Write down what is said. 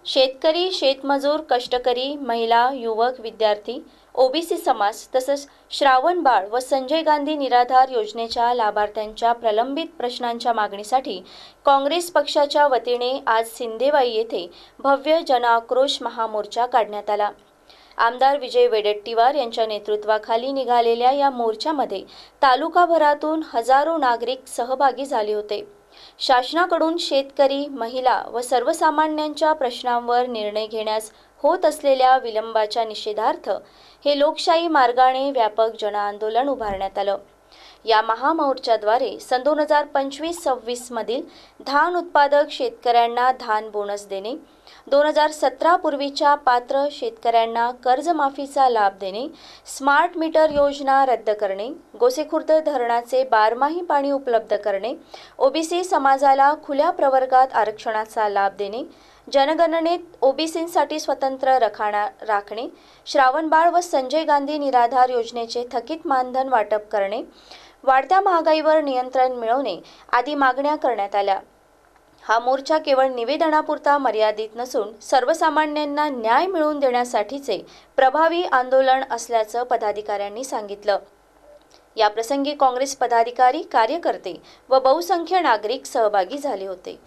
शेतकरी, शेतमजूर, कष्टकरी, महिला, युवक, विद्यार्थी, ओबीसी समाज तसंच श्रावणबाळ व संजय गांधी निराधार योजनेच्या लाभार्थ्यांच्या प्रलंबित प्रश्नांच्या मागणीसाठी काँग्रेस पक्षाच्या वतीने आज सिंदेवाई येथे भव्य जनआक्रोश महामोर्चा काढण्यात आला। आमदार विजय वडेट्टीवार यांच्या नेतृत्वाखाली निघालेल्या या मोर्चामध्ये तालुकाभरातून हजारो नागरिक सहभागी झाले होते। शासनाकडून शेतकरी, महिला व सर्वसामान्यांच्या प्रश्नांवर निर्णय घेण्यास होत असलेल्या विलंबाच्या निषेधार्थ हे लोकशाही मार्गाने व्यापक जनआंदोलन उभारण्यात आलं। या महामोर्चाद्वारे सन 2025-26 मधील धान उत्पादक शेतकऱ्यांना धान बोनस देणे, 2017 पूर्वीच्या पात्र शेतकऱ्यांना कर्जमाफीचा लाभ देणे, स्मार्ट मीटर योजना रद्द करणे, गोसेखुर्द धरणाचे बारमाही पाणी उपलब्ध करणे, ओबीसी समाजाला खुल्या प्रवर्गात आरक्षणाचा लाभ देणे, जनगणनेत ओबीसींसाठी स्वतंत्र रखाना राखणे, श्रावणबाळ व संजय गांधी निराधार योजनेचे थकीत मानधन वाटप करणे, वाढत्या महागाईवर नियंत्रण मिळवणे आदी मागण्या करण्यात आल्या। हा मोर्चा केवळ निवेदनापुरता मर्यादित नसून सर्वसामान्यांना न्याय मिळवून देण्यासाठीचे प्रभावी आंदोलन असल्याचं पदाधिकाऱ्यांनी सांगितलं। या प्रसंगी काँग्रेस पदाधिकारी, कार्यकर्ते व बहुसंख्य नागरिक सहभागी झाले होते।